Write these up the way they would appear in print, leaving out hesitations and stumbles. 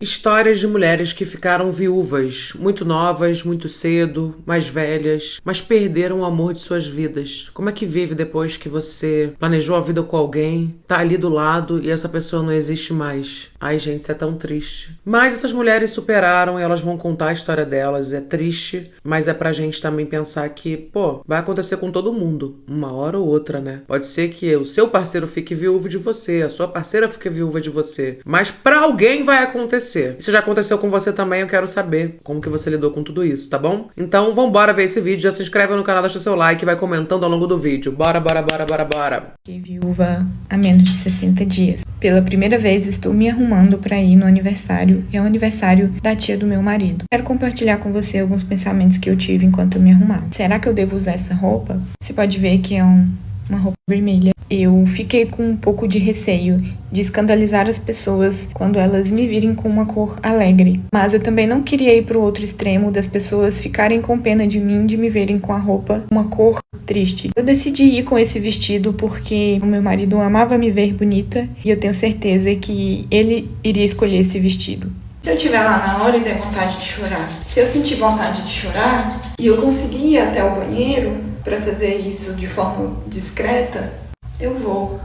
Histórias de mulheres que ficaram viúvas, muito novas, muito cedo, mais velhas, mas perderam o amor de suas vidas. Como é que vive depois que você planejou a vida com alguém, tá ali do lado e essa pessoa não existe mais? Ai, gente, isso é tão triste. Mas essas mulheres superaram e elas vão contar a história delas. É triste, mas é pra gente também pensar que, pô, vai acontecer com todo mundo, uma hora ou outra, né? Pode ser que o seu parceiro fique viúvo de você, a sua parceira fique viúva de você, mas pra alguém vai acontecer. Se já aconteceu com você também, eu quero saber como que você lidou com tudo isso, tá bom? Então, vambora ver esse vídeo, já se inscreve no canal, deixa seu like e vai comentando ao longo do vídeo. Bora, bora, bora, bora, bora. Fiquei viúva há menos de 60 dias. Pela primeira vez, estou me arrumando para ir no aniversário, e é o aniversário da tia do meu marido. Quero compartilhar com você alguns pensamentos que eu tive enquanto eu me arrumava. Será que eu devo usar essa roupa? Você pode ver que é uma roupa vermelha. Eu fiquei com um pouco de receio de escandalizar as pessoas quando elas me virem com uma cor alegre. Mas eu também não queria ir para o outro extremo das pessoas ficarem com pena de mim, de me verem com a roupa uma cor triste. Eu decidi ir com esse vestido porque o meu marido amava me ver bonita e eu tenho certeza que ele iria escolher esse vestido. Se eu estiver lá na hora e der vontade de chorar, se eu sentir vontade de chorar e eu conseguir ir até o banheiro para fazer isso de forma discreta, eu vou.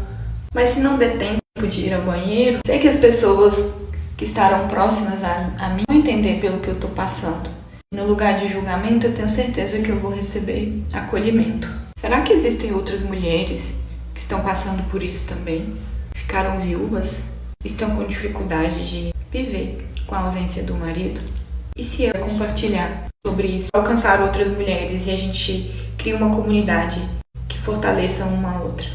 Mas se não der tempo de ir ao banheiro, sei que as pessoas que estarão próximas a mim vão entender pelo que eu tô passando. No lugar de julgamento, eu tenho certeza que eu vou receber acolhimento. Será que existem outras mulheres que estão passando por isso também? Ficaram viúvas? Estão com dificuldade de viver com a ausência do marido? E se eu compartilhar sobre isso, alcançar outras mulheres e a gente cria uma comunidade que fortaleça uma a outra?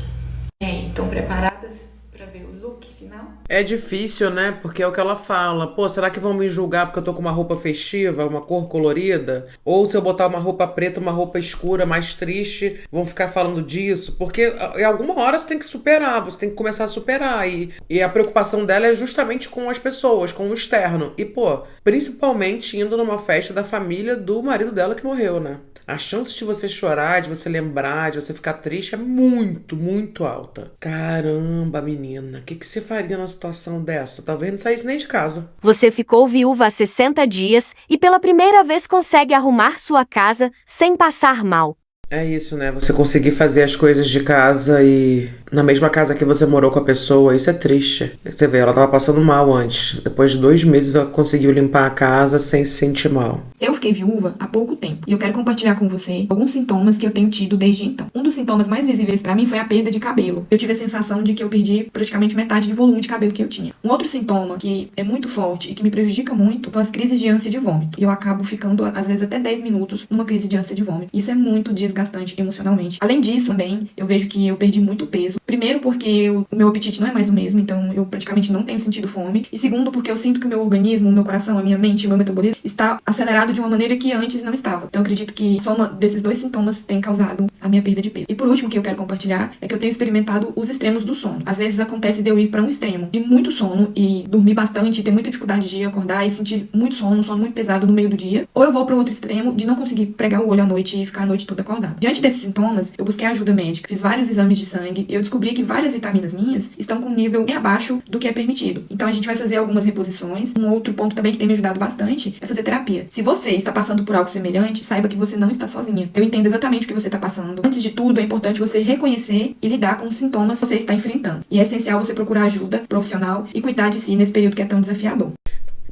E aí, estão preparadas para ver o look final? É difícil, né? Porque é o que ela fala. Pô, será que vão me julgar porque eu tô com uma roupa festiva, uma cor colorida? Ou se eu botar uma roupa preta, uma roupa escura, mais triste, vão ficar falando disso? Porque em alguma hora você tem que superar, você tem que começar a superar. E a preocupação dela é justamente com as pessoas, com o externo. E, pô, principalmente indo numa festa da família do marido dela que morreu, né? A chance de você chorar, de você lembrar, de você ficar triste é muito, muito alta. Caramba, menina, o que você faria numa situação dessa? Talvez não saísse nem de casa. Você ficou viúva há 60 dias e pela primeira vez consegue arrumar sua casa sem passar mal. É isso, né? Você conseguir fazer as coisas de casa e na mesma casa que você morou com a pessoa, isso é triste. Você vê, ela tava passando mal antes. Depois de 2 meses ela conseguiu limpar a casa sem se sentir mal. Eu fiquei viúva há pouco tempo e eu quero compartilhar com você alguns sintomas que eu tenho tido desde então. Um dos sintomas mais visíveis pra mim foi a perda de cabelo. Eu tive a sensação de que eu perdi praticamente metade do volume de cabelo que eu tinha. Um outro sintoma que é muito forte e que me prejudica muito são as crises de ânsia de vômito. E eu acabo ficando, às vezes, até 10 minutos numa crise de ânsia de vômito. Isso é muito desgastante emocionalmente. Além disso, também, eu vejo que eu perdi muito peso. Primeiro, porque o meu apetite não é mais o mesmo, então eu praticamente não tenho sentido fome. E segundo, porque eu sinto que o meu organismo, o meu coração, a minha mente, o meu metabolismo está acelerado de uma maneira que antes não estava. Então eu acredito que a soma desses dois sintomas tem causado a minha perda de peso. E por último, o que eu quero compartilhar é que eu tenho experimentado os extremos do sono. Às vezes acontece de eu ir para um extremo de muito sono e dormir bastante, ter muita dificuldade de acordar e sentir muito sono, um sono muito pesado no meio do dia. Ou eu vou para o outro extremo de não conseguir pregar o olho à noite e ficar a noite toda acordada. Diante desses sintomas, eu busquei ajuda médica, fiz vários exames de sangue e eu descobri que várias vitaminas minhas estão com um nível bem abaixo do que é permitido. Então a gente vai fazer algumas reposições. Um outro ponto também que tem me ajudado bastante é fazer terapia. Se você está passando por algo semelhante, saiba que você não está sozinha. Eu entendo exatamente o que você está passando. Antes de tudo, é importante você reconhecer e lidar com os sintomas que você está enfrentando. E é essencial você procurar ajuda profissional e cuidar de si nesse período que é tão desafiador.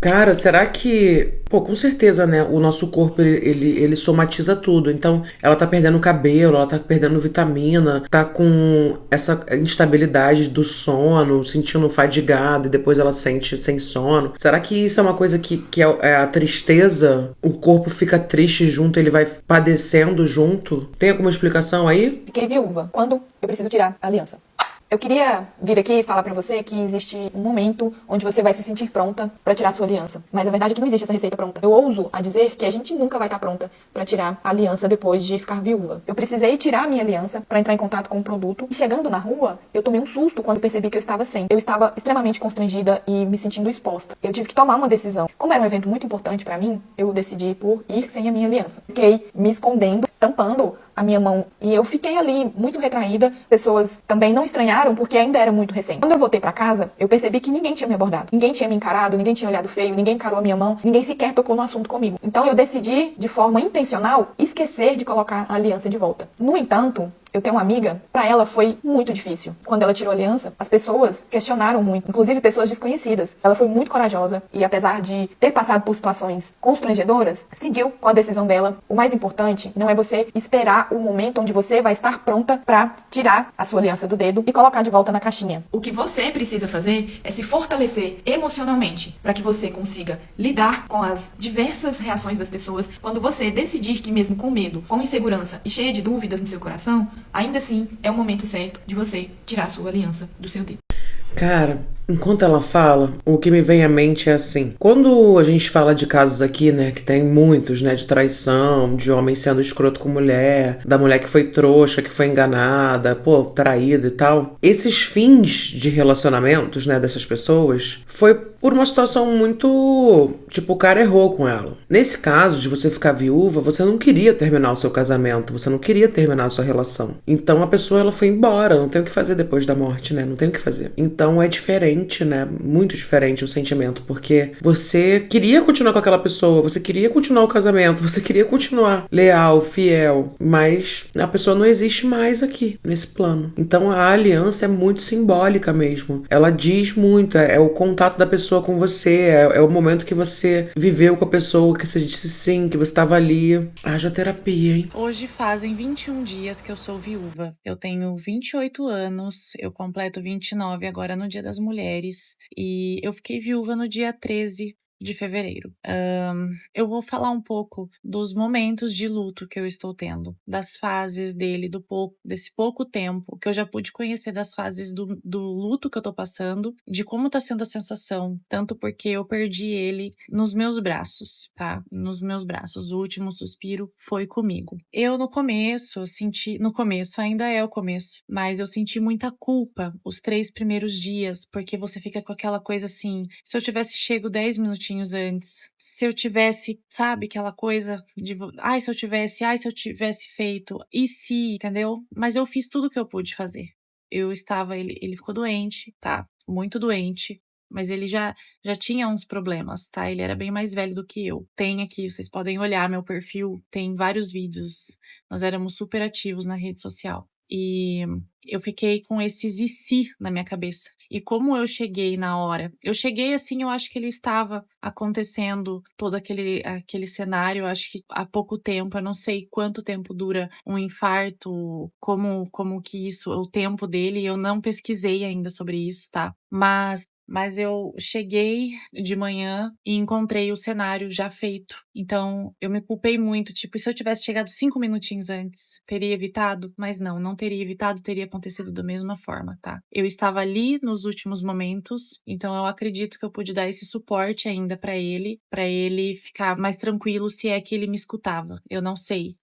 Cara, será que... Pô, com certeza, né? O nosso corpo, ele somatiza tudo. Então, ela tá perdendo cabelo, ela tá perdendo vitamina, tá com essa instabilidade do sono, sentindo fadigada e depois ela sente sem sono. Será que isso é uma coisa que é a tristeza? O corpo fica triste junto, ele vai padecendo junto? Tem alguma explicação aí? Fiquei viúva quando eu preciso tirar a aliança. Eu queria vir aqui e falar pra você que existe um momento onde você vai se sentir pronta pra tirar sua aliança. Mas a verdade é que não existe essa receita pronta. Eu ouso a dizer que a gente nunca vai estar pronta pra tirar a aliança depois de ficar viúva. Eu precisei tirar a minha aliança pra entrar em contato com o produto. E chegando na rua, eu tomei um susto quando percebi que eu estava sem. Eu estava extremamente constrangida e me sentindo exposta. Eu tive que tomar uma decisão. Como era um evento muito importante pra mim, eu decidi por ir sem a minha aliança. Fiquei me escondendo, tampando a minha mão e eu fiquei ali muito retraída. Pessoas também não estranharam porque ainda era muito recente. Quando eu voltei pra casa, eu percebi que ninguém tinha me abordado, ninguém tinha me encarado, ninguém tinha olhado feio, ninguém encarou a minha mão, ninguém sequer tocou no assunto comigo. Então eu decidi, de forma intencional, esquecer de colocar a aliança de volta. No entanto, eu tenho uma amiga, pra ela foi muito difícil. Quando ela tirou a aliança, as pessoas questionaram muito, inclusive pessoas desconhecidas. Ela foi muito corajosa e, apesar de ter passado por situações constrangedoras, seguiu com a decisão dela. O mais importante não é você esperar o momento onde você vai estar pronta pra tirar a sua aliança do dedo e colocar de volta na caixinha. O que você precisa fazer é se fortalecer emocionalmente para que você consiga lidar com as diversas reações das pessoas. Quando você decidir que, mesmo com medo, com insegurança e cheia de dúvidas no seu coração, ainda assim é o momento certo de você tirar a sua aliança do seu dedo. Cara, enquanto ela fala, o que me vem à mente é assim. Quando a gente fala de casos aqui, né, que tem muitos, né, de traição, de homem sendo escroto com mulher, da mulher que foi trouxa, que foi enganada, pô, traída e tal. Esses fins de relacionamentos, né, dessas pessoas, foi por uma situação muito... Tipo, o cara errou com ela. Nesse caso de você ficar viúva, você não queria terminar o seu casamento, você não queria terminar a sua relação. Então a pessoa, ela foi embora, não tem o que fazer depois da morte, né, não tem o que fazer. Então é diferente, né? Muito diferente o sentimento, porque você queria continuar com aquela pessoa, você queria continuar o casamento, você queria continuar leal, fiel, mas a pessoa não existe mais aqui, nesse plano. Então a aliança é muito simbólica mesmo. Ela diz muito, é o contato da pessoa com você, é o momento que você viveu com a pessoa, que você disse sim, que você estava ali. Haja terapia, hein? Hoje fazem 21 dias que eu sou viúva. Eu tenho 28 anos, eu completo 29 agora no Dia das Mulheres e eu fiquei viúva no dia 13 de fevereiro. Eu vou falar um pouco dos momentos de luto que eu estou tendo, das fases dele, desse pouco tempo que eu já pude conhecer, das fases do luto que eu tô passando, de como tá sendo a sensação, tanto porque eu perdi ele nos meus braços, tá? Nos meus braços. O último suspiro foi comigo. Eu no começo ainda é o começo, mas eu senti muita culpa os 3 primeiros dias, porque você fica com aquela coisa assim, se eu tivesse chego 10 minutinhos antes, se eu tivesse, sabe, aquela coisa de, se eu tivesse feito, e se, entendeu? Mas eu fiz tudo o que eu pude fazer. Ele ficou doente, tá? Muito doente. Mas ele já tinha uns problemas, tá? Ele era bem mais velho do que eu. Tem aqui, vocês podem olhar meu perfil, tem vários vídeos. Nós éramos super ativos na rede social. E eu fiquei com esses e se na minha cabeça. E como eu cheguei na hora? Eu cheguei assim, eu acho que ele estava acontecendo todo aquele cenário, eu acho que há pouco tempo, eu não sei quanto tempo dura um infarto, como que isso, o tempo dele, eu não pesquisei ainda sobre isso, tá? Mas eu cheguei de manhã e encontrei o cenário já feito. Então, eu me culpei muito. Tipo, e se eu tivesse chegado 5 minutinhos antes, teria evitado? Mas não teria evitado, teria acontecido da mesma forma, tá? Eu estava ali nos últimos momentos, então eu acredito que eu pude dar esse suporte ainda pra ele ficar mais tranquilo se é que ele me escutava. Eu não sei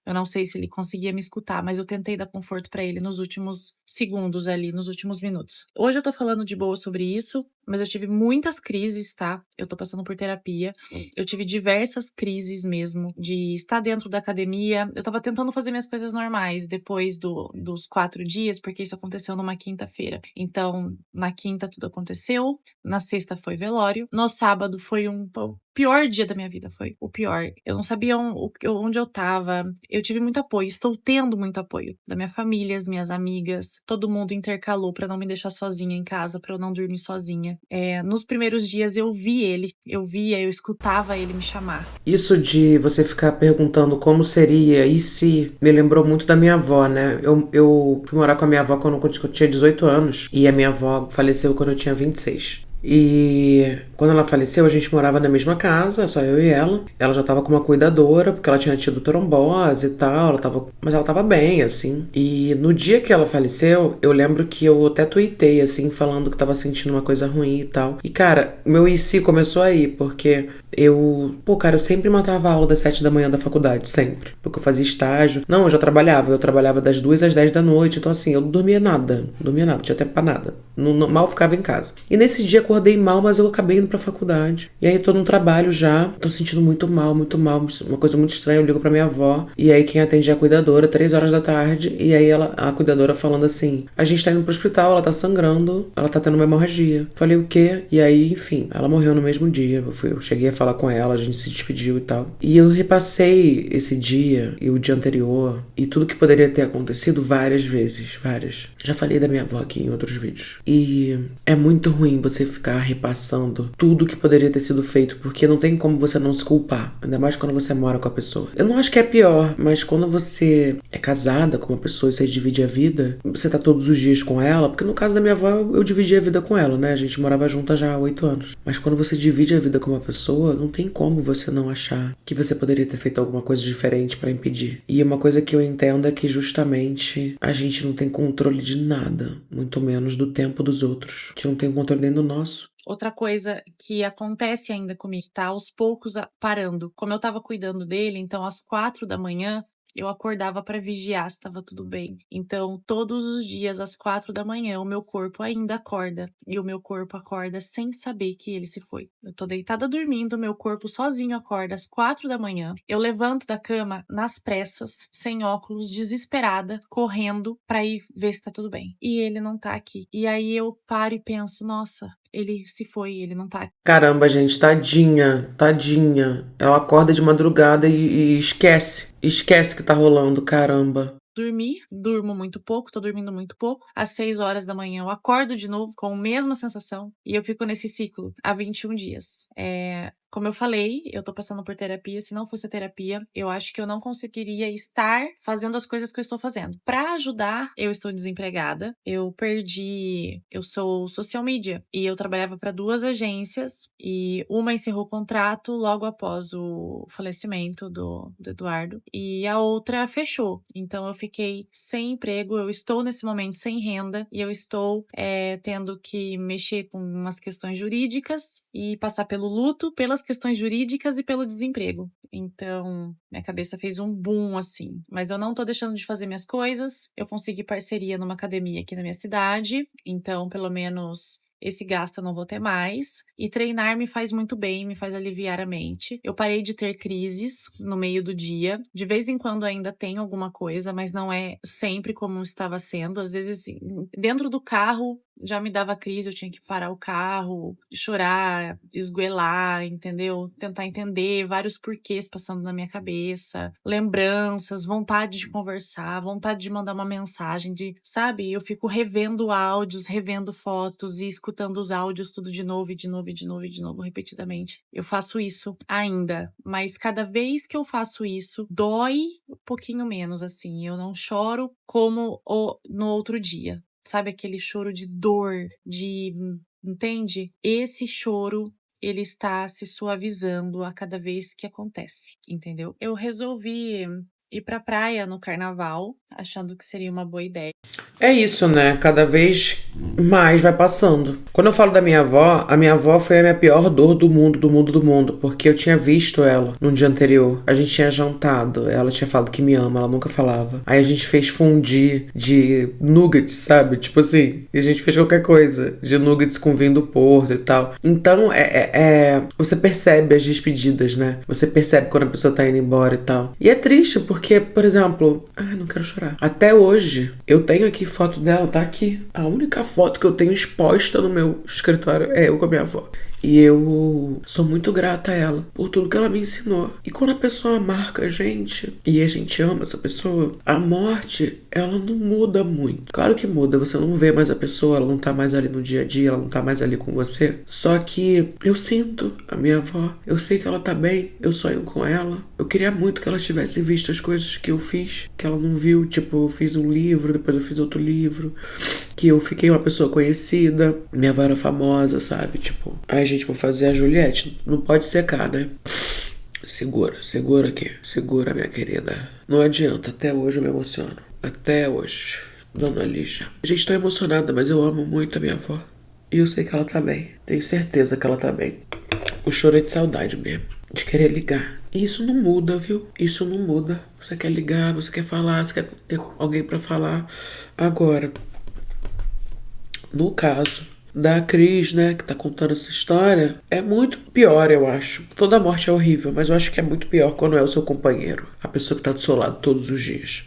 se ele conseguia me escutar, mas eu tentei dar conforto pra ele nos últimos segundos ali, nos últimos minutos. Hoje eu tô falando de boa sobre isso, mas eu tive muitas crises, tá? Eu tô passando por terapia. Eu tive diversas crises mesmo, de estar dentro da academia. Eu tava tentando fazer minhas coisas normais depois dos 4 dias, porque isso aconteceu numa quinta-feira. Então, na quinta tudo aconteceu, na sexta foi velório, no sábado foi o pior dia da minha vida, foi o pior. Eu não sabia onde eu tava. Eu tive muito apoio, estou tendo muito apoio da minha família, as minhas amigas. Todo mundo intercalou pra não me deixar sozinha em casa, pra eu não dormir sozinha. Nos primeiros dias eu eu escutava ele me chamar. Isso de você ficar perguntando como seria e se, me lembrou muito da minha avó, né? Eu fui morar com a minha avó quando eu tinha 18 anos e a minha avó faleceu quando eu tinha 26. E quando ela faleceu, a gente morava na mesma casa, só eu e ela. Ela já tava com uma cuidadora, porque ela tinha tido trombose e tal, mas ela tava bem, assim. E no dia que ela faleceu, eu lembro que eu até tuitei, assim, falando que tava sentindo uma coisa ruim e tal. E, cara, meu IC começou aí, porque eu sempre matava a aula das 7 da manhã da faculdade, sempre. Porque eu fazia estágio. Não, eu trabalhava das 2 às 10 da noite, então assim, eu não dormia nada, não tinha tempo pra nada. Mal ficava em casa. E nesse dia acordei mal, mas eu acabei indo pra faculdade. E aí tô no trabalho já, tô sentindo muito mal, uma coisa muito estranha. Eu ligo pra minha avó, e aí quem atende é a cuidadora, 3 horas da tarde, e aí a cuidadora falando assim: a gente tá indo pro hospital, ela tá sangrando, ela tá tendo uma hemorragia. Falei, o quê? E aí, enfim, ela morreu no mesmo dia. Eu cheguei a falar com ela, a gente se despediu e tal. E eu repassei esse dia e o dia anterior e tudo que poderia ter acontecido várias vezes, várias. Já falei da minha avó aqui em outros vídeos. E é muito ruim você ficar repassando tudo que poderia ter sido feito, porque não tem como você não se culpar, ainda mais quando você mora com a pessoa. Eu não acho que é pior, mas quando você é casada com uma pessoa e você divide a vida, você tá todos os dias com ela, porque no caso da minha avó eu dividi a vida com ela, né? A gente morava junto já há 8 anos. Mas quando você divide a vida com uma pessoa, não tem como você não achar que você poderia ter feito alguma coisa diferente pra impedir. E uma coisa que eu entendo é que justamente a gente não tem controle de nada, muito menos do tempo dos outros. A gente não tem controle nem do nosso. Outra coisa que acontece ainda comigo, tá aos poucos parando. Como eu tava cuidando dele, então às 4 da manhã, eu acordava pra vigiar se tava tudo bem. Então, todos os dias, às 4 da manhã, o meu corpo ainda acorda. E o meu corpo acorda sem saber que ele se foi. Eu tô deitada dormindo, o meu corpo sozinho acorda às 4 da manhã. Eu levanto da cama nas pressas, sem óculos, desesperada, correndo pra ir ver se tá tudo bem. E ele não tá aqui. E aí eu paro e penso, nossa, ele se foi, ele não tá aqui. Caramba, gente, tadinha, tadinha. Ela acorda de madrugada e esquece. Esquece que tá rolando, caramba. Durmo muito pouco, tô dormindo muito pouco. Às 6 horas da manhã eu acordo de novo com a mesma sensação e eu fico nesse ciclo há 21 dias. Como eu falei, eu tô passando por terapia. Se não fosse terapia, eu acho que eu não conseguiria estar fazendo as coisas que eu estou fazendo. Pra ajudar, eu estou desempregada. Eu sou social media e eu trabalhava para 2 agências e uma encerrou o contrato logo após o falecimento do Eduardo e a outra fechou. Então eu fiquei sem emprego, eu estou nesse momento sem renda e eu estou tendo que mexer com umas questões jurídicas e passar pelo luto, pelas questões jurídicas e pelo desemprego. Então, minha cabeça fez um boom, assim. Mas eu não tô deixando de fazer minhas coisas. Eu consegui parceria numa academia aqui na minha cidade. Então, pelo menos esse gasto eu não vou ter mais. E treinar me faz muito bem, me faz aliviar a mente. Eu parei de ter crises no meio do dia. De vez em quando ainda tenho alguma coisa, mas não é sempre como estava sendo. Às vezes, dentro do carro, já me dava crise, eu tinha que parar o carro, chorar, esgoelar, entendeu? Tentar entender vários porquês passando na minha cabeça, lembranças, vontade de conversar, vontade de mandar uma mensagem, sabe? Eu fico revendo áudios, revendo fotos e escutando os áudios tudo de novo, e de novo, e de novo, e de novo, repetidamente. Eu faço isso ainda, mas cada vez que eu faço isso, dói um pouquinho menos, assim. Eu não choro como no outro dia. Sabe aquele choro de dor, entende? Esse choro, ele está se suavizando a cada vez que acontece, entendeu? Eu resolvi ir pra praia no carnaval, achando que seria uma boa ideia. É isso, né? Cada vez mais vai passando. Quando eu falo da minha avó, a minha avó foi a minha pior dor do mundo, porque eu tinha visto ela no dia anterior. A gente tinha jantado, ela tinha falado que me ama, ela nunca falava. Aí a gente fez fondue de nuggets, sabe? Tipo assim, e a gente fez qualquer coisa de nuggets com vinho do Porto e tal. Então, você percebe as despedidas, né? Você percebe quando a pessoa tá indo embora e tal. E é triste, porque, por exemplo, não quero chorar. Até hoje, eu tenho aqui foto dela, tá aqui. A única foto que eu tenho exposta no meu escritório é eu com a minha avó. E eu sou muito grata a ela por tudo que ela me ensinou. E quando a pessoa marca a gente e a gente ama essa pessoa, a morte, ela não muda muito. Claro que muda, você não vê mais a pessoa, ela não tá mais ali no dia a dia, ela não tá mais ali com você. Só que eu sinto a minha avó, eu sei que ela tá bem, eu sonho com ela. Eu queria muito que ela tivesse visto as coisas que eu fiz, que ela não viu. Tipo, eu fiz um livro, depois eu fiz outro livro, que eu fiquei uma pessoa conhecida, minha avó era famosa, sabe? Tipo, aí gente, vou fazer a Juliette, não pode secar, né? Segura aqui, segura, minha querida. Não adianta, até hoje eu me emociono, até hoje, Dona Lígia. Gente, tô emocionada, mas eu amo muito a minha avó. E eu sei que ela tá bem, tenho certeza que ela tá bem. O choro é de saudade mesmo, de querer ligar. E isso não muda, viu? Isso não muda. Você quer ligar, você quer falar, você quer ter alguém pra falar. Agora, no caso da Cris, né, que tá contando essa história, é muito pior, eu acho. Toda morte é horrível, mas eu acho que é muito pior quando é o seu companheiro, a pessoa que tá do seu lado todos os dias.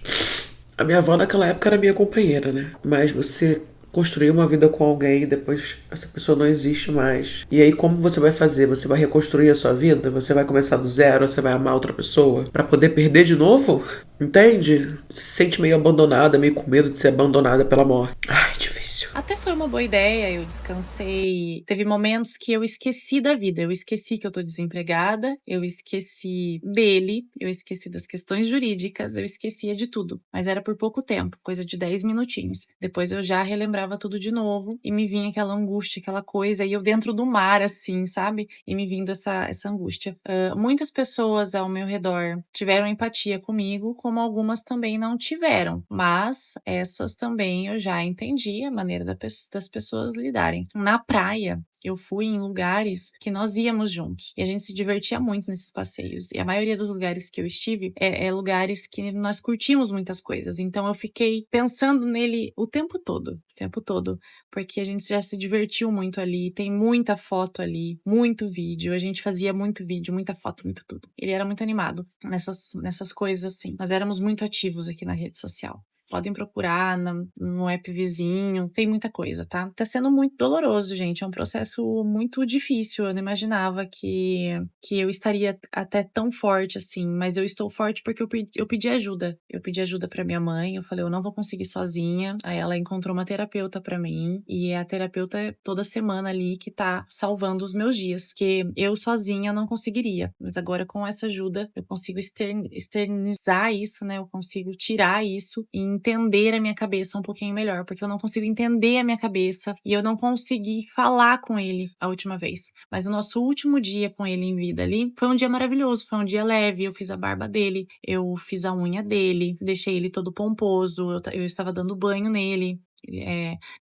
A minha avó naquela época era minha companheira, né? Mas você construir uma vida com alguém e depois essa pessoa não existe mais. E aí como você vai fazer? Você vai reconstruir a sua vida? Você vai começar do zero? Você vai amar outra pessoa pra poder perder de novo? Entende? Você se sente meio abandonada, meio com medo de ser abandonada pela morte. Ai, difícil. Até foi uma boa ideia, eu descansei. Teve momentos que eu esqueci da vida, eu esqueci que eu tô desempregada, eu esqueci dele, eu esqueci das questões jurídicas, eu esquecia de tudo. Mas era por pouco tempo, coisa de 10 minutinhos. Depois eu já relembrava tudo de novo e me vinha aquela angústia, aquela coisa, e eu dentro do mar, assim, sabe? E me vindo essa angústia. Muitas pessoas ao meu redor tiveram empatia comigo, como algumas também não tiveram. Mas essas também eu já entendi a maneira das pessoas lidarem. Na praia, eu fui em lugares que nós íamos juntos. E a gente se divertia muito nesses passeios. E a maioria dos lugares que eu estive é lugares que nós curtimos muitas coisas. Então eu fiquei pensando nele o tempo todo. O tempo todo. Porque a gente já se divertiu muito ali. Tem muita foto ali. Muito vídeo. A gente fazia muito vídeo, muita foto, muito tudo. Ele era muito animado nessas coisas assim. Nós éramos muito ativos aqui na rede social. Podem procurar no app vizinho, tem muita coisa, tá? Tá sendo muito doloroso, gente, é um processo muito difícil, eu não imaginava que eu estaria até tão forte assim, mas eu estou forte porque eu pedi ajuda. Eu pedi ajuda pra minha mãe, eu falei, eu não vou conseguir sozinha, aí ela encontrou uma terapeuta pra mim, e a terapeuta toda semana ali que tá salvando os meus dias, que eu sozinha não conseguiria, mas agora com essa ajuda eu consigo externizar isso, né, eu consigo tirar isso e entender a minha cabeça um pouquinho melhor, porque eu não consigo entender a minha cabeça e eu não consegui falar com ele a última vez. Mas o nosso último dia com ele em vida ali foi um dia maravilhoso, foi um dia leve, eu fiz a barba dele, eu fiz a unha dele, deixei ele todo pomposo, eu estava dando banho nele.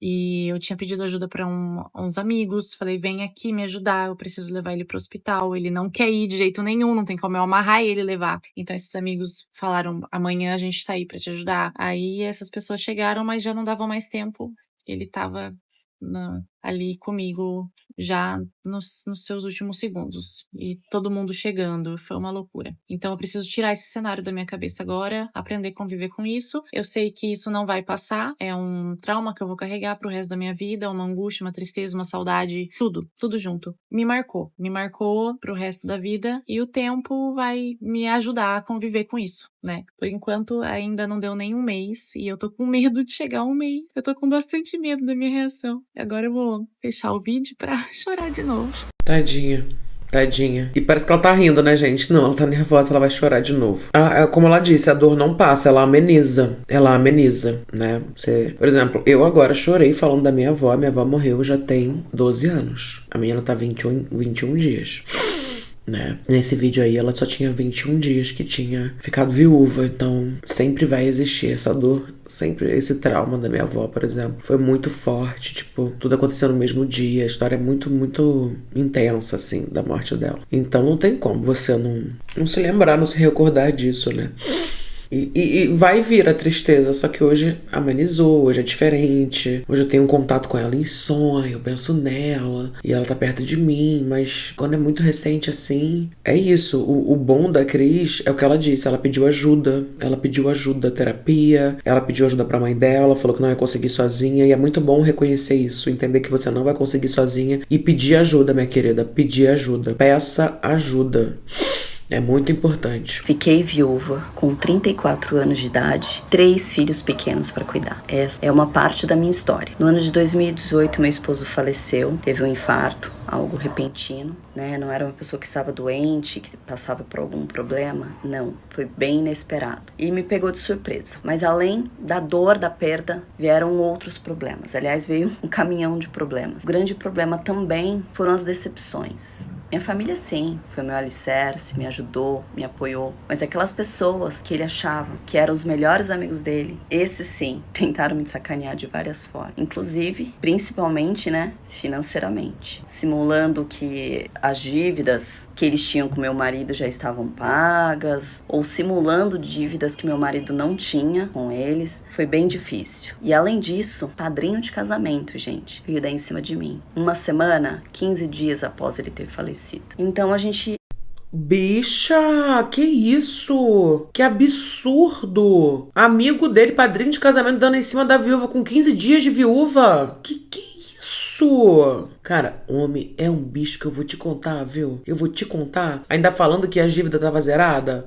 E eu tinha pedido ajuda para uns amigos, falei, vem aqui me ajudar, eu preciso levar ele pro hospital, ele não quer ir de jeito nenhum, não tem como eu amarrar ele e levar. Então esses amigos falaram, amanhã a gente tá aí pra te ajudar. Aí essas pessoas chegaram, mas já não davam mais tempo, ele tava ali comigo já nos seus últimos segundos. E todo mundo chegando, foi uma loucura. Então eu preciso tirar esse cenário da minha cabeça agora, aprender a conviver com isso. Eu sei que isso não vai passar, é um trauma que eu vou carregar pro resto da minha vida, uma angústia, uma tristeza, uma saudade, tudo junto. Me marcou pro resto da vida e o tempo vai me ajudar a conviver com isso, né? Por enquanto ainda não deu nem um mês e eu tô com medo de chegar um mês. Eu tô com bastante medo da minha reação. Agora eu vou fechar o vídeo pra chorar de novo. Tadinha. E parece que ela tá rindo, né, gente? Não, ela tá nervosa, ela vai chorar de novo. Como ela disse, a dor não passa, ela ameniza, né? Por exemplo, eu agora chorei falando da minha avó. Minha avó morreu já tem 12 anos. A minha ela tá 21 dias. Né? Nesse vídeo aí ela só tinha 21 dias que tinha ficado viúva, então sempre vai existir essa dor, sempre esse trauma da minha avó, por exemplo, foi muito forte, tipo, tudo aconteceu no mesmo dia, a história é muito, muito intensa, assim, da morte dela. Então não tem como você não se lembrar, não se recordar disso, né? E vai vir a tristeza, só que hoje amenizou, hoje é diferente. Hoje eu tenho um contato com ela em sonho, eu penso nela, e ela tá perto de mim, mas quando é muito recente assim, é isso. O bom da Cris é o que ela disse, ela pediu ajuda, terapia, ela pediu ajuda pra mãe dela, falou que não ia conseguir sozinha, e é muito bom reconhecer isso, entender que você não vai conseguir sozinha e pedir ajuda, minha querida, pedir ajuda. Peça ajuda. É muito importante. Fiquei viúva com 34 anos de idade, 3 filhos pequenos para cuidar. Essa é uma parte da minha história. No ano de 2018, meu esposo faleceu, teve um infarto, algo repentino, né? Não era uma pessoa que estava doente, que passava por algum problema, não. Foi bem inesperado. E me pegou de surpresa. Mas além da dor da perda, vieram outros problemas. Aliás, veio um caminhão de problemas. O grande problema também foram as decepções. Minha família, sim, foi meu alicerce, me ajudou, me apoiou. Mas aquelas pessoas que ele achava que eram os melhores amigos dele, esses sim, tentaram me sacanear de várias formas. Inclusive, principalmente, né, financeiramente. Simulando que as dívidas que eles tinham com meu marido já estavam pagas, ou simulando dívidas que meu marido não tinha com eles. Foi bem difícil. E além disso, padrinho de casamento, gente, veio dar em cima de mim. Uma semana, 15 dias após ele ter falecido. Então a gente... Bicha, que isso? Que absurdo! Amigo dele, padrinho de casamento, dando em cima da viúva com 15 dias de viúva. Que isso? Cara, homem é um bicho que eu vou te contar, viu? Eu vou te contar. Ainda falando que a dívida tava zerada.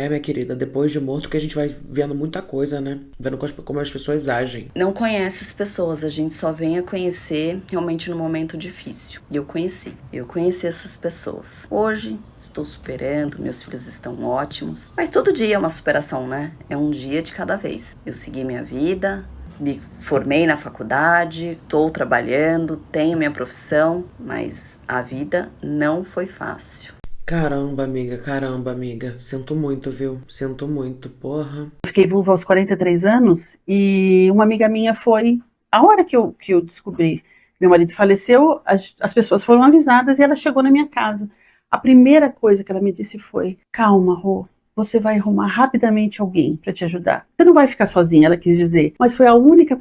Minha querida, depois de morto que a gente vai vendo muita coisa, né? Vendo como as pessoas agem. Não conhece as pessoas, a gente só vem a conhecer realmente no momento difícil. E eu conheci essas pessoas. Hoje, estou superando, meus filhos estão ótimos. Mas todo dia é uma superação, né? É um dia de cada vez. Eu segui minha vida, me formei na faculdade, estou trabalhando, tenho minha profissão, mas a vida não foi fácil. Caramba, amiga. Sinto muito, viu? Sinto muito, porra. Fiquei viúva aos 43 anos e uma amiga minha foi... A hora que eu descobri que meu marido faleceu, as pessoas foram avisadas e ela chegou na minha casa. A primeira coisa que ela me disse foi: calma, Rô, você vai arrumar rapidamente alguém para te ajudar. Você não vai ficar sozinha, ela quis dizer. Mas foi a única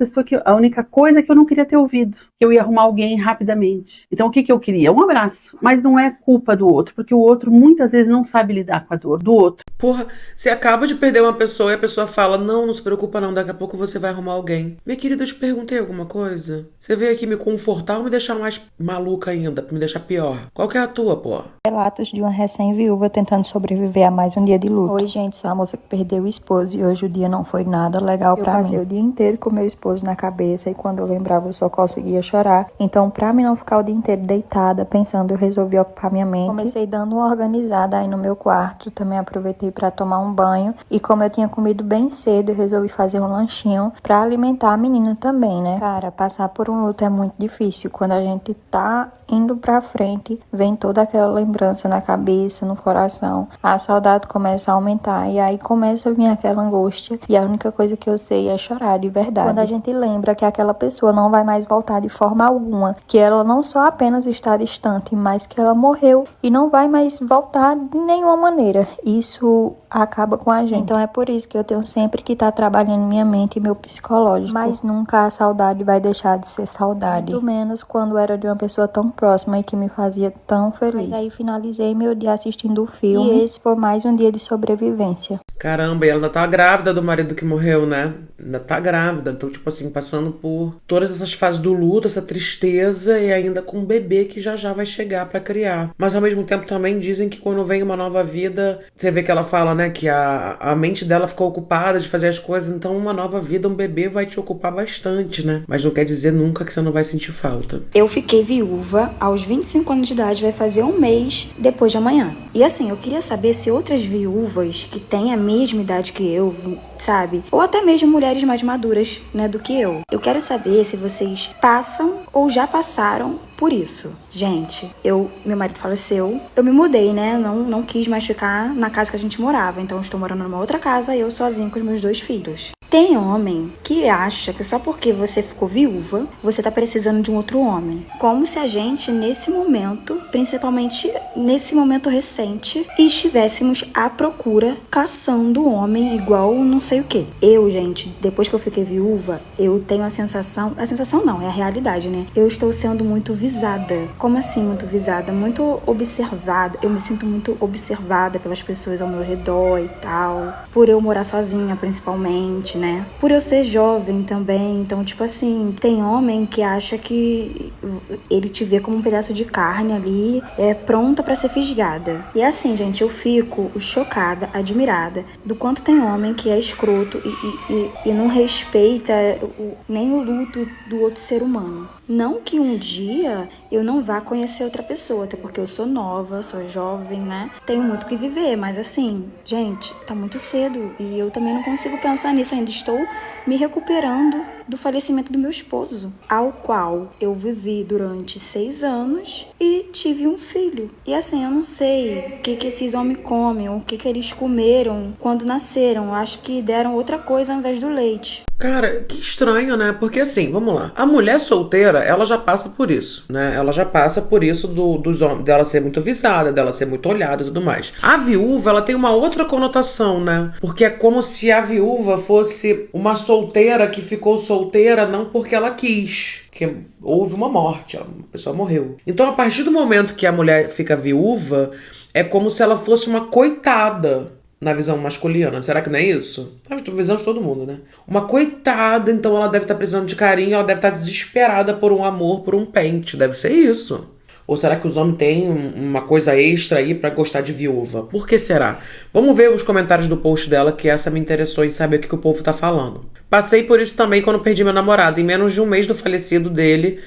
coisa que eu não queria ter ouvido. Que eu ia arrumar alguém rapidamente. Então o que eu queria? Um abraço. Mas não é culpa do outro, porque o outro muitas vezes não sabe lidar com a dor do outro. Porra, você acaba de perder uma pessoa e a pessoa fala: não se preocupa não, daqui a pouco você vai arrumar alguém. Minha querida, eu te perguntei alguma coisa? Você veio aqui me confortar ou me deixar mais maluca ainda, me deixar pior? Qual que é a tua, porra? Relatos de uma recém-viúva tentando sobreviver a mais um dia de luto. Oi, gente, sou a moça que perdeu o esposo e hoje o dia não foi nada legal pra mim. Eu passei o dia inteiro com meu esposo na cabeça e quando eu lembrava eu só conseguia chorar. Então, pra mim não ficar o dia inteiro deitada pensando, eu resolvi ocupar minha mente. Comecei dando uma organizada aí no meu quarto, também aproveitei pra tomar um banho e como eu tinha comido bem cedo, eu resolvi fazer um lanchinho pra alimentar a menina também, né? Cara, passar por um luto é muito difícil. Quando a gente tá indo pra frente, vem toda aquela lembrança na cabeça, no coração, a saudade começa a aumentar e aí começa a vir aquela angústia e a única coisa que eu sei é chorar de verdade. Quando a gente lembra que aquela pessoa não vai mais voltar de forma alguma, que ela não só apenas está distante, mas que ela morreu e não vai mais voltar de nenhuma maneira, isso acaba com a gente. Então é por isso que eu tenho sempre que estar trabalhando minha mente e meu psicológico, mas nunca a saudade vai deixar de ser saudade, muito menos quando era de uma pessoa tão próxima e que me fazia tão feliz. Mas aí finalizei meu dia assistindo o filme e esse foi mais um dia de sobrevivência. Caramba, e ela ainda tá grávida do marido que morreu, né? Ainda tá grávida, então tipo assim, passando por todas essas fases do luto, essa tristeza e ainda com um bebê que já vai chegar pra criar. Mas ao mesmo tempo também dizem que quando vem uma nova vida, você vê que ela fala, né, que a mente dela ficou ocupada de fazer as coisas, então uma nova vida, um bebê vai te ocupar bastante, né? Mas não quer dizer nunca que você não vai sentir falta. Eu fiquei viúva aos 25 anos de idade, vai fazer um mês depois de amanhã. E assim, eu queria saber se outras viúvas que têm a mesma idade que eu, sabe? Ou até mesmo mulheres mais maduras, né, do que eu. Eu quero saber se vocês passam ou já passaram por isso. Gente, meu marido faleceu, eu me mudei, né? Não quis mais ficar na casa que a gente morava, então eu estou morando numa outra casa e eu sozinha com os meus 2 filhos. Tem homem que acha que só porque você ficou viúva, você tá precisando de um outro homem. Como se a gente, nesse momento, principalmente nesse momento recente, estivéssemos à procura, caçando homem igual não sei o quê. Eu, gente, depois que eu fiquei viúva, eu tenho a sensação não, é a realidade, né? Eu estou sendo muito visada. Como assim muito visada? Muito observada. Eu me sinto muito observada pelas pessoas ao meu redor e tal. Por eu morar sozinha, principalmente, né? Por eu ser jovem também. Então, tipo assim, tem homem que acha que ele te vê como um pedaço de carne ali, pronta pra ser fisgada. E assim, gente, eu fico chocada, admirada do quanto tem homem que é escroto e não respeita nem o luto do outro ser humano. Não que um dia eu não vá conhecer outra pessoa, até porque eu sou nova, sou jovem, né? Tenho muito o que viver, mas assim, gente, tá muito cedo e eu também não consigo pensar nisso ainda. Estou me recuperando do falecimento do meu esposo, ao qual eu vivi durante 6 anos e tive um filho. E assim, eu não sei o que esses homens comem, o que eles comeram quando nasceram. Eu acho que deram outra coisa ao invés do leite. Cara, que estranho, né? Porque assim, vamos lá. A mulher solteira, ela já passa por isso, né? Ela já passa por isso dos homens, dela ser muito visada, dela ser muito olhada e tudo mais. A viúva, ela tem uma outra conotação, né? Porque é como se a viúva fosse uma solteira que ficou solteira não porque ela quis. Que houve uma morte, a pessoa morreu. Então, a partir do momento que a mulher fica viúva, é como se ela fosse uma coitada. Na visão masculina, será que não é isso? Na visão de todo mundo, né? Uma coitada, então ela deve estar precisando de carinho, ela deve estar desesperada por um amor, por um pente, deve ser isso. Ou será que os homens têm uma coisa extra aí pra gostar de viúva? Por que será? Vamos ver os comentários do post dela, que essa me interessou em saber o que o povo tá falando. Passei por isso também quando perdi meu namorado. Em menos de um mês do falecimento dele,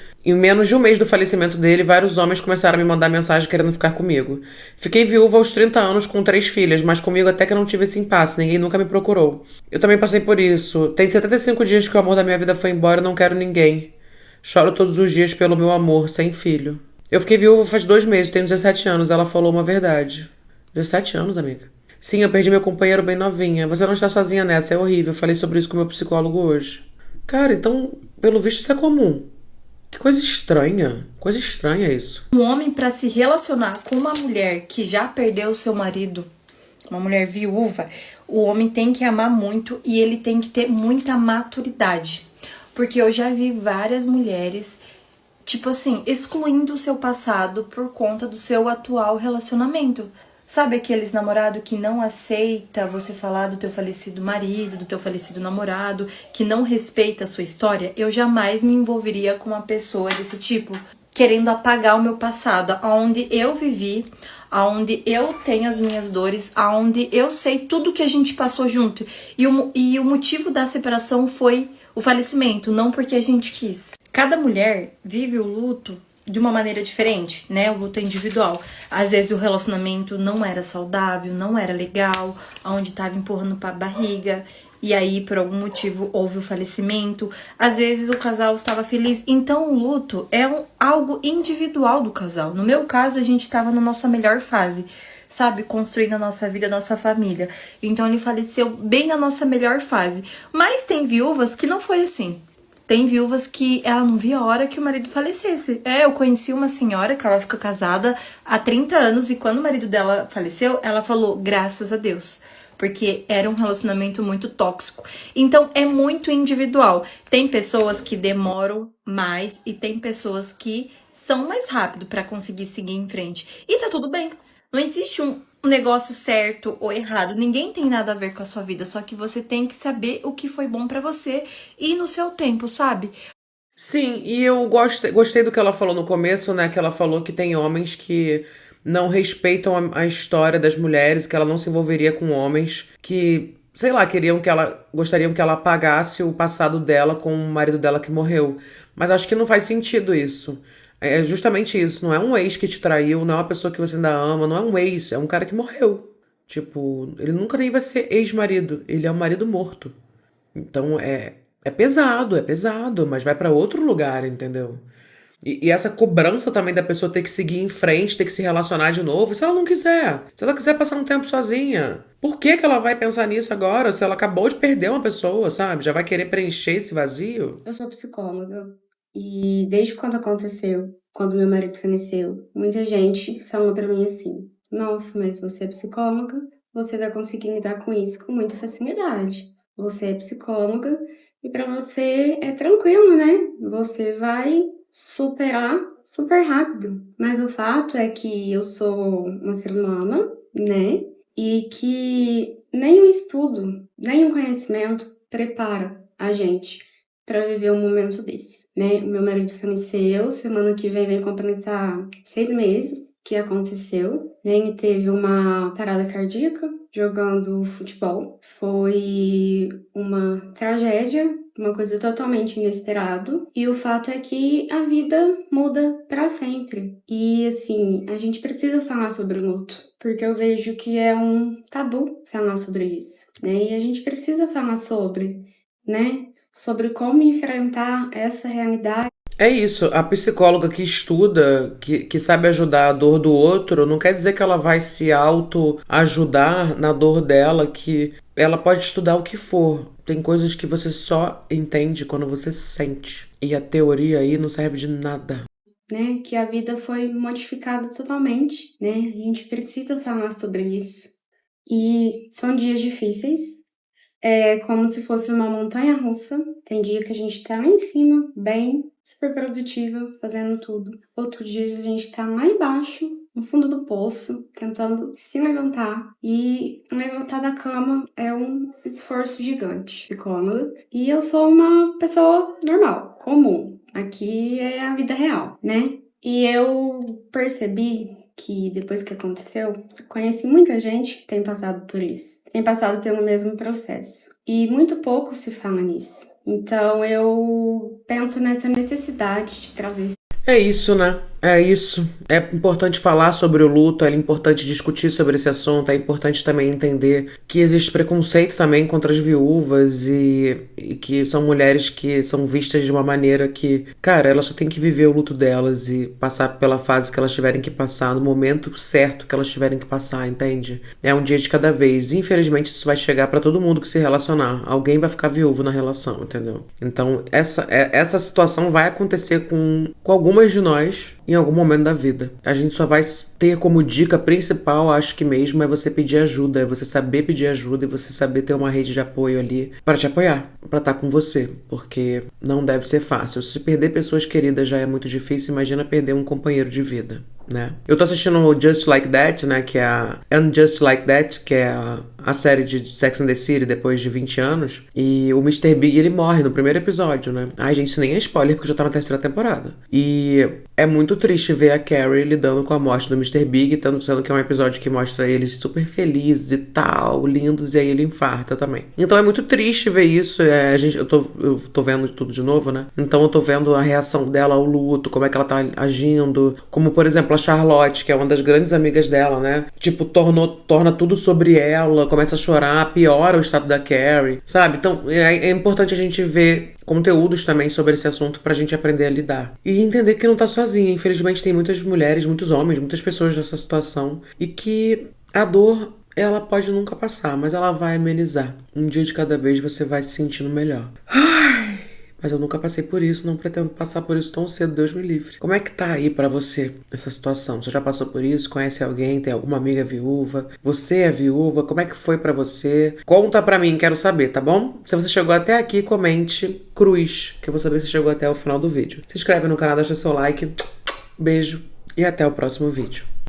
vários homens começaram a me mandar mensagem querendo ficar comigo. Fiquei viúva aos 30 anos com 3 filhas, mas comigo até que não tive esse impasse, ninguém nunca me procurou. Eu também passei por isso. Tem 75 dias que o amor da minha vida foi embora e não quero ninguém. Choro todos os dias pelo meu amor, sem filho. Eu fiquei viúva faz 2 meses, tenho 17 anos, ela falou uma verdade. 17 anos, amiga? Sim, eu perdi meu companheiro bem novinha. Você não está sozinha nessa, é horrível. Eu falei sobre isso com meu psicólogo hoje. Cara, então, pelo visto, isso é comum. Que coisa estranha isso. Um homem, para se relacionar com uma mulher que já perdeu seu marido, uma mulher viúva, o homem tem que amar muito e ele tem que ter muita maturidade. Porque eu já vi várias mulheres, tipo assim, excluindo o seu passado por conta do seu atual relacionamento. Sabe aqueles namorados que não aceita você falar do teu falecido marido, do teu falecido namorado, que não respeita a sua história? Eu jamais me envolveria com uma pessoa desse tipo, querendo apagar o meu passado, aonde eu vivi, aonde eu tenho as minhas dores, aonde eu sei tudo que a gente passou junto. E o motivo da separação foi o falecimento, não porque a gente quis. Cada mulher vive o luto de uma maneira diferente, né? O luto é individual. Às vezes o relacionamento não era saudável, não era legal, onde tava empurrando pra barriga, e aí por algum motivo houve o falecimento. Às vezes o casal estava feliz. Então o luto é algo individual do casal. No meu caso, a gente estava na nossa melhor fase, sabe? Construindo a nossa vida, a nossa família. Então ele faleceu bem na nossa melhor fase. Mas tem viúvas que não foi assim. Tem viúvas que ela não via a hora que o marido falecesse. Eu conheci uma senhora que ela ficou casada há 30 anos e quando o marido dela faleceu, ela falou, graças a Deus. Porque era um relacionamento muito tóxico. Então, é muito individual. Tem pessoas que demoram mais e tem pessoas que são mais rápido para conseguir seguir em frente. E tá tudo bem. Não existe um negócio certo ou errado. Ninguém tem nada a ver com a sua vida. Só que você tem que saber o que foi bom pra você e no seu tempo, sabe? Sim, e eu gostei do que ela falou no começo, né? Que ela falou que tem homens que não respeitam a história das mulheres, que ela não se envolveria com homens que, sei lá, gostariam que ela apagasse o passado dela com o marido dela que morreu. Mas acho que não faz sentido isso. É justamente isso, não é um ex que te traiu, não é uma pessoa que você ainda ama, não é um ex, é um cara que morreu. Tipo, ele nunca nem vai ser ex-marido, ele é um marido morto. Então é pesado, mas vai pra outro lugar, entendeu? E essa cobrança também da pessoa ter que seguir em frente, ter que se relacionar de novo, se ela não quiser. Se ela quiser passar um tempo sozinha. Por que ela vai pensar nisso agora, se ela acabou de perder uma pessoa, sabe? Já vai querer preencher esse vazio? Eu sou psicóloga e desde quando aconteceu, quando meu marido faleceu, muita gente falou pra mim assim, nossa, mas você é psicóloga, você vai conseguir lidar com isso com muita facilidade. Você é psicóloga e pra você é tranquilo, né? Você vai superar super rápido. Mas o fato é que eu sou uma ser humana, né? E que nem o estudo, nem o conhecimento prepara a gente para viver um momento desse, né? O meu marido faleceu, semana que vem completar 6 meses que aconteceu, né? Ele teve uma parada cardíaca jogando futebol. Foi uma tragédia, uma coisa totalmente inesperada. E o fato é que a vida muda para sempre. E assim, a gente precisa falar sobre o luto, porque eu vejo que é um tabu falar sobre isso, né? E a gente precisa falar sobre, né? sobre como enfrentar essa realidade. É isso, a psicóloga que estuda, que sabe ajudar a dor do outro, não quer dizer que ela vai se auto-ajudar na dor dela, que ela pode estudar o que for. Tem coisas que você só entende quando você sente. E a teoria aí não serve de nada. Né, que a vida foi modificada totalmente, né? A gente precisa falar sobre isso. E são dias difíceis, é como se fosse uma montanha russa. Tem dia que a gente tá lá em cima, bem, super produtiva, fazendo tudo. Outro dia a gente tá lá embaixo, no fundo do poço, tentando se levantar. E levantar da cama é um esforço gigante, psicóloga. E eu sou uma pessoa normal, comum. Aqui é a vida real, né? E eu percebi que depois que aconteceu, conheci muita gente que tem passado por isso. Tem passado pelo mesmo processo. E muito pouco se fala nisso. Então eu penso nessa necessidade de trazer isso. É isso, né? É isso. É importante falar sobre o luto, é importante discutir sobre esse assunto, é importante também entender que existe preconceito também contra as viúvas e que são mulheres que são vistas de uma maneira que, cara, elas só têm que viver o luto delas e passar pela fase que elas tiverem que passar, no momento certo que elas tiverem que passar, entende? É um dia de cada vez. Infelizmente isso vai chegar pra todo mundo que se relacionar. Alguém vai ficar viúvo na relação, entendeu? Então essa situação vai acontecer com algumas de nós em algum momento da vida. A gente só vai ter como dica principal, acho que mesmo, é você pedir ajuda, é você saber pedir ajuda e você saber ter uma rede de apoio ali pra te apoiar, pra estar com você, porque não deve ser fácil. Se perder pessoas queridas já é muito difícil, imagina perder um companheiro de vida, né? Eu tô assistindo o Just Like That, né, que é a And Just Like That, que é a série de Sex and the City depois de 20 anos, e o Mr. Big, ele morre no primeiro episódio, né? Ai, gente, isso nem é spoiler, porque já tá na terceira temporada. E é muito triste ver a Carrie lidando com a morte do Mr. Big, sendo que é um episódio que mostra eles super felizes e tal, lindos, e aí ele infarta também. Então é muito triste ver isso. Eu tô vendo tudo de novo, né? Então eu tô vendo a reação dela ao luto, como é que ela tá agindo, como, por exemplo, a Charlotte, que é uma das grandes amigas dela, né? Tipo, torna tudo sobre ela, começa a chorar, piora o estado da Carrie, sabe? Então é importante a gente ver conteúdos também sobre esse assunto pra gente aprender a lidar. E entender que não tá sozinha. Infelizmente tem muitas mulheres, muitos homens, muitas pessoas nessa situação e que a dor, ela pode nunca passar, mas ela vai amenizar. Um dia de cada vez você vai se sentindo melhor. Mas eu nunca passei por isso, não pretendo passar por isso tão cedo, Deus me livre. Como é que tá aí pra você essa situação? Você já passou por isso? Conhece alguém? Tem alguma amiga viúva? Você é viúva? Como é que foi pra você? Conta pra mim, quero saber, tá bom? Se você chegou até aqui, comente cruz, que eu vou saber se chegou até o final do vídeo. Se inscreve no canal, deixa seu like. Beijo e até o próximo vídeo.